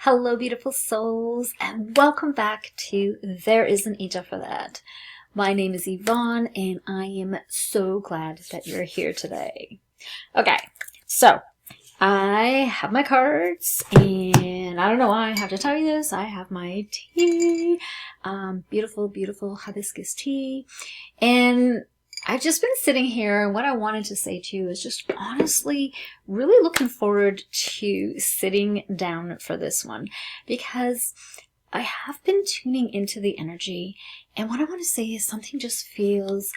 Hello, beautiful souls, and welcome back to There Is an Angel for That. My name is Yvonne, and I am so glad that you're here today. Okay, so I have my cards, and I don't know why I have to tell you this. I have my tea, beautiful, beautiful hibiscus tea, and I've just been sitting here, and what I wanted to say to you is just honestly really looking forward to sitting down for this one, because I have been tuning into the energy, and what I want to say is something just feels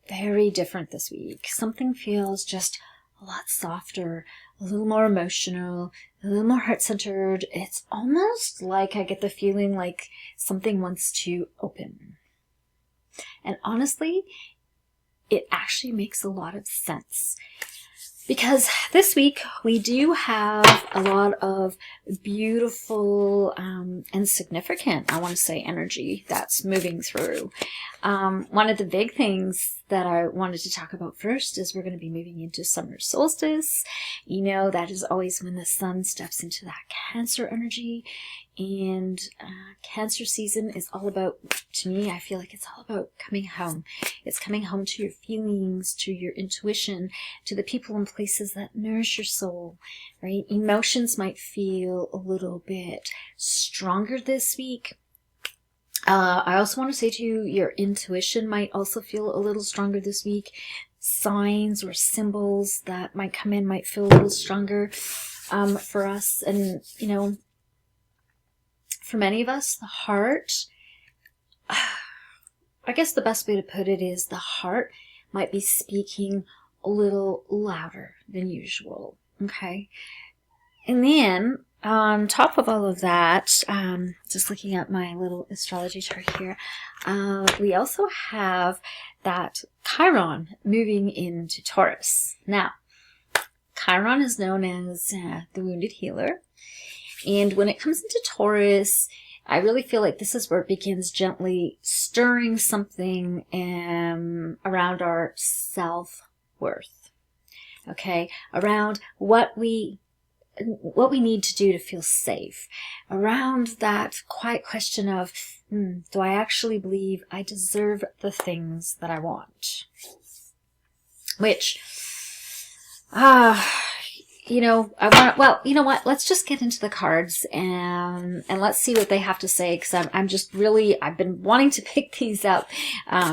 very different this week. Something feels just a lot softer, a little more emotional, a little more heart-centered. It's almost like I get the feeling like something wants to open. And honestly, it actually makes a lot of sense, because this week we do have a lot of beautiful and significant, I want to say, energy that's moving through. One of the big things that I wanted to talk about first is we're going to be moving into Summer Solstice. You know, that is always when the sun steps into that Cancer energy. And Cancer season is all about, to me, I feel like it's all about coming home. It's coming home to your feelings, to your intuition, to the people and places that nourish your soul, right? Emotions might feel a little bit stronger this week. I also want to say to you, your intuition might also feel a little stronger this week. Signs or symbols that might come in might feel a little stronger for us. And, you know, for many of us, the heart, I guess the best way to put it is the heart might be speaking a little louder than usual, okay? And then, on top of all of that, just looking at my little astrology chart here, we also have that Chiron moving into Taurus. Now, Chiron is known as the wounded healer. And when it comes into Taurus, I really feel like this is where it begins gently stirring something around our self-worth. Okay? Around what we need to do to feel safe. Around that quiet question of, do I actually believe I deserve the things that I want? Which, you know, well, you know what? Let's just get into the cards and let's see what they have to say. Because I'm just really, I've been wanting to pick these up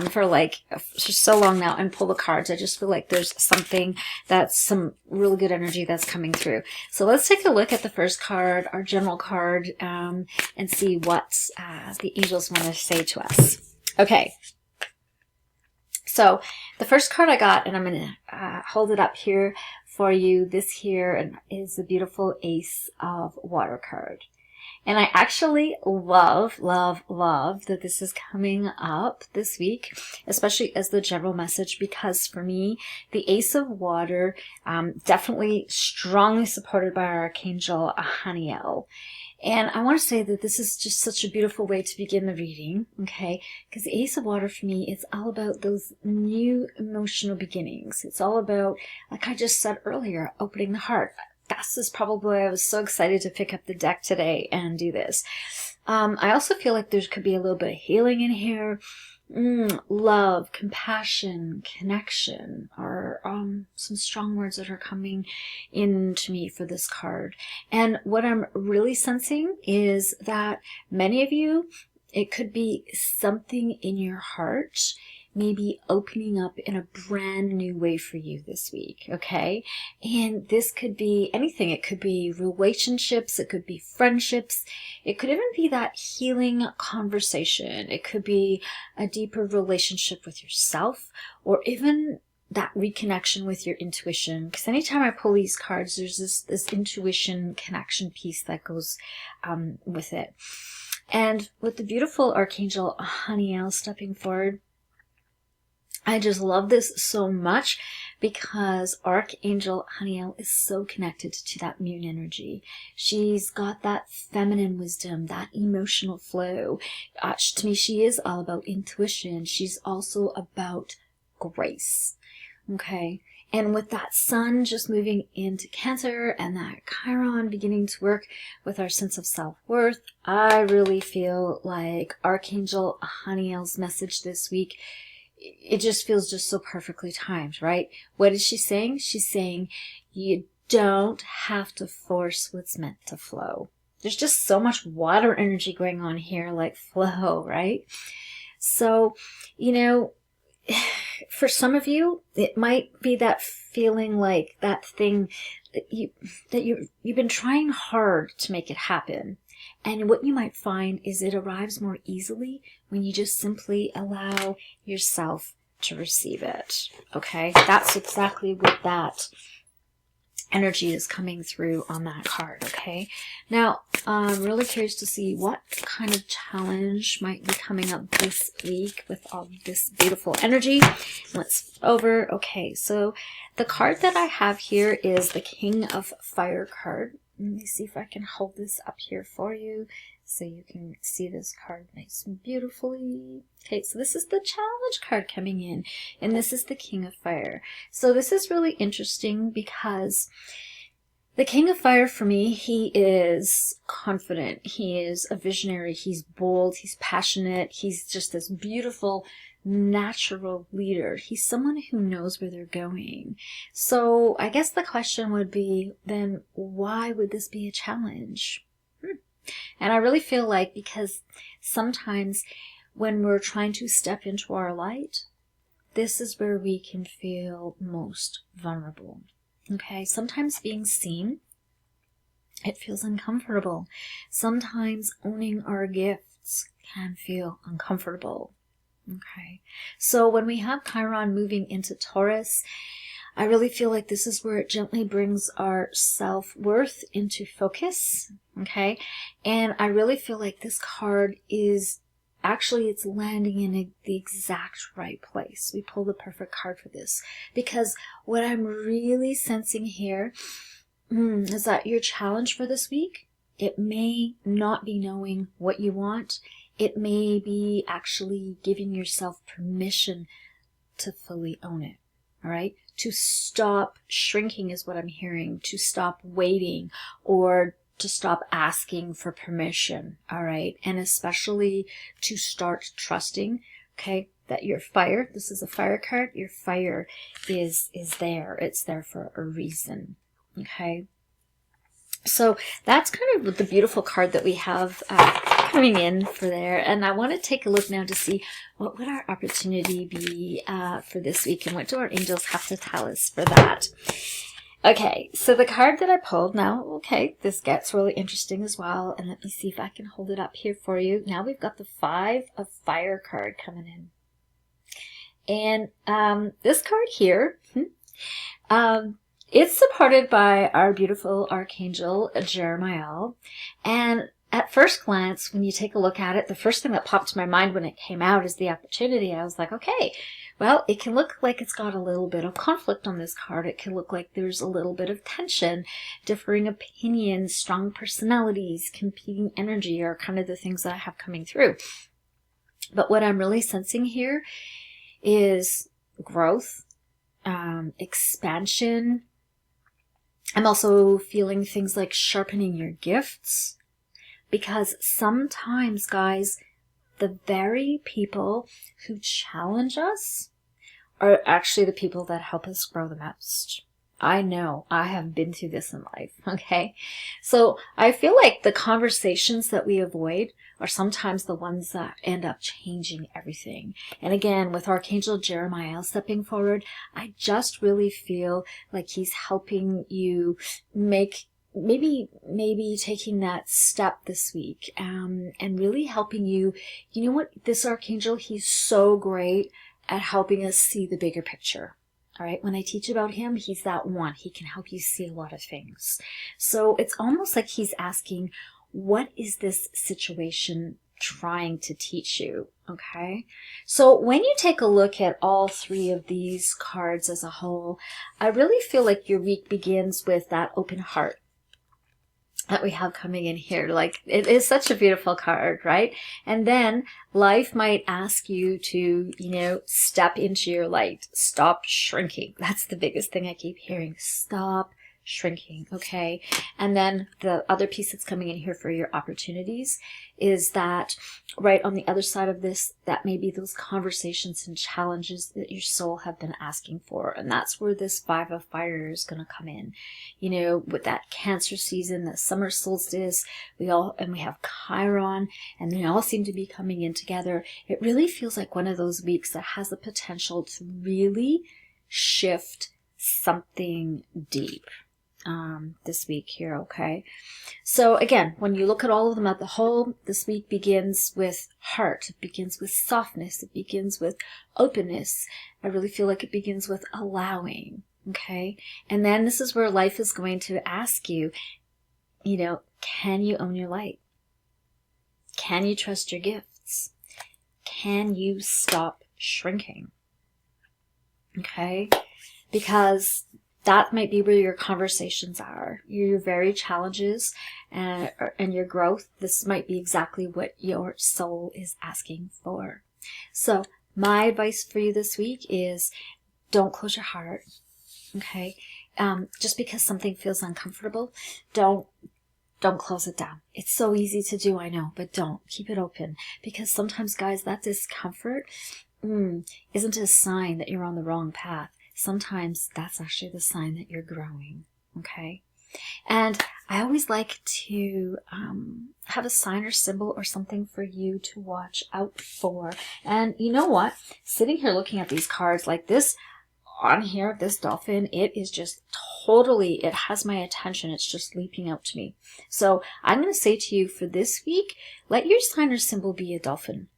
for so long now and pull the cards. I just feel like there's something that's some really good energy that's coming through. So let's take a look at the first card, our general card, and see what the angels want to say to us. Okay. So the first card I got, and I'm going to hold it up here for you. This here is the beautiful Ace of Water card. And I actually love that this is coming up this week, especially as the general message, because for me, the Ace of Water, definitely strongly supported by our Archangel, Haniel. And I want to say that this is just such a beautiful way to begin the reading, okay? Because the Ace of Water for me, it's all about those new emotional beginnings. It's all about, like I just said earlier, opening the heart. This is probably why I was so excited to pick up the deck today and do this. I also feel like there could be a little bit of healing in here. Love, compassion, connection are some strong words that are coming into me for this card. And what I'm really sensing is that many of you, it could be something in your heart maybe opening up in a brand new way for you this week, okay? And this could be anything. It could be relationships, it could be friendships, it could even be that healing conversation. It could be a deeper relationship with yourself, or even that reconnection with your intuition. Because anytime I pull these cards, there's this intuition connection piece that goes with it. And with the beautiful Archangel Haniel stepping forward, I just love this so much, because Archangel Haniel is so connected to that moon energy. She's got that feminine wisdom, that emotional flow. To me, she is all about intuition. She's also about grace. Okay. And with that sun just moving into Cancer and that Chiron beginning to work with our sense of self-worth, I really feel like Archangel Haniel's message this week, it just feels just so perfectly timed, right? What is she saying? She's saying you don't have to force what's meant to flow. There's just so much water energy going on here, like flow, right? So, you know, for some of you, it might be that feeling like that thing that you've been trying hard to make it happen. And what you might find is it arrives more easily when you just simply allow yourself to receive it. Okay? That's exactly what that energy is coming through on that card. Okay? Now, I'm really curious to see what kind of challenge might be coming up this week with all this beautiful energy. Let's over. Okay, so the card that I have here is the King of Fire card. Let me see if I can hold this up here for you so you can see this card nice and beautifully. Okay, so this is the challenge card coming in, and this is the King of Fire. So this is really interesting because the King of Fire for me, he is confident, he is a visionary, he's bold, he's passionate, he's just this beautiful natural leader. He's someone who knows where they're going. So I guess the question would be, then why would this be a challenge? And I really feel like because sometimes when we're trying to step into our light, this is where we can feel most vulnerable. Okay, sometimes being seen, it feels uncomfortable. Sometimes owning our gifts can feel uncomfortable. Okay, so when we have Chiron moving into Taurus, I really feel like this is where it gently brings our self-worth into focus. Okay, and I really feel like this card is actually, it's landing in the exact right place. We pull the perfect card for this because what I'm really sensing here is that your challenge for this week, it may not be knowing what you want. It may be actually giving yourself permission to fully own it. All right? To stop shrinking is what I'm hearing. To stop waiting or to stop asking for permission. All right? And especially to start trusting, okay, that your fire, this is a fire card, your fire is there. It's there for a reason. Okay? So that's kind of the beautiful card that we have coming in for there. And I want to take a look now to see what would our opportunity be for this week and what do our angels have to tell us for that. Okay, so the card that I pulled now, okay, this gets really interesting as well. And let me see if I can hold it up here for you. Now we've got the 5 of Fire card coming in. And this card here, it's supported by our beautiful Archangel, Jeremiel. And at first glance, when you take a look at it, the first thing that popped to my mind when it came out is the opportunity. I was like, okay, well, it can look like it's got a little bit of conflict on this card. It can look like there's a little bit of tension, differing opinions, strong personalities, competing energy are kind of the things that I have coming through. But what I'm really sensing here is growth, expansion. I'm also feeling things like sharpening your gifts, because sometimes, guys, the very people who challenge us are actually the people that help us grow the most. I know, I have been through this in life, okay? So I feel like the conversations that we avoid are sometimes the ones that end up changing everything. And again, with Archangel Jeremiel stepping forward, I just really feel like he's helping you make maybe taking that step this week, and really helping you. You know what? This Archangel, he's so great at helping us see the bigger picture. All right. When I teach about him, he's that one. He can help you see a lot of things. So it's almost like he's asking, what is this situation trying to teach you? Okay. So when you take a look at all 3 of these cards as a whole, I really feel like your week begins with that open heart. that we have coming in here. Like, it is such a beautiful card, right? And then life might ask you to, step into your light. Stop shrinking. That's the biggest thing I keep hearing. Stop shrinking. Okay. And then the other piece that's coming in here for your opportunities is that right on the other side of this, that may be those conversations and challenges that your soul have been asking for. And that's where this 5 of Fire is going to come in. With that Cancer season, the summer solstice, we have Chiron, and they all seem to be coming in together. It really feels like one of those weeks that has the potential to really shift something deep. This week here, okay? So again, when you look at all of them at the whole, this week begins with heart. It begins with softness. It begins with openness. I really feel like it begins with allowing, okay? And then this is where life is going to ask you, can you own your light? Can you trust your gifts? Can you stop shrinking? Okay? Because that might be where your conversations are, your very challenges and your growth. This might be exactly what your soul is asking for. So my advice for you this week is don't close your heart, okay? Just because something feels uncomfortable, don't close it down. It's so easy to do, I know, but don't. Keep it open. Because sometimes, guys, that discomfort isn't a sign that you're on the wrong path. Sometimes that's actually the sign that you're growing, okay? And I always like to have a sign or symbol or something for you to watch out for. And you know what? Sitting here looking at these cards like this, on here, this dolphin, it is just totally, it has my attention. It's just leaping out to me. So I'm going to say to you for this week, let your sign or symbol be a dolphin.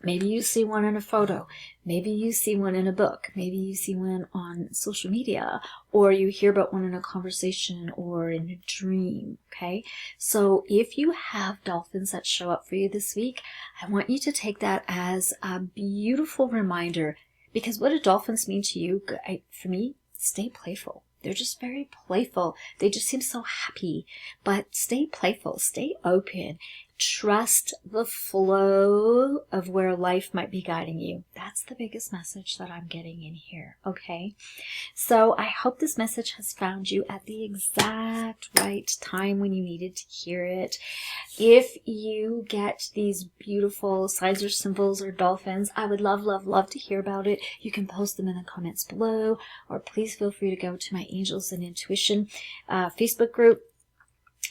Maybe you see one in a photo. Maybe you see one in a book. Maybe you see one on social media, or you hear about one in a conversation or in a dream, okay? So if you have dolphins that show up for you this week, I want you to take that as a beautiful reminder, because what do dolphins mean to you? For me, stay playful. They're just very playful. They just seem so happy. But stay playful, stay open. Trust the flow of where life might be guiding you. That's the biggest message that I'm getting in here, okay? So I hope this message has found you at the exact right time when you needed to hear it. If you get these beautiful signs or symbols or dolphins, I would love, love, love to hear about it. You can post them in the comments below, or please feel free to go to my Angels and Intuition Facebook group.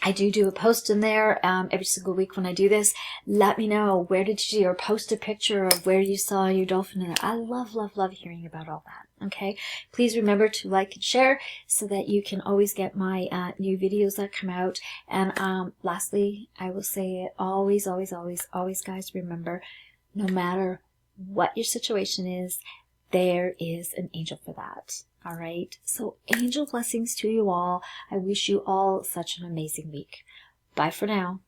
I do a post in there every single week when I do this. Let me know, where did you see, or post a picture of where you saw your dolphin in it. I love, love, love hearing about all that. Okay, please remember to like and share so that you can always get my new videos that come out. And lastly, I will say always, always, always, always, guys, remember, no matter what your situation is, there is an angel for that. All right. So angel blessings to you all. I wish you all such an amazing week. Bye for now.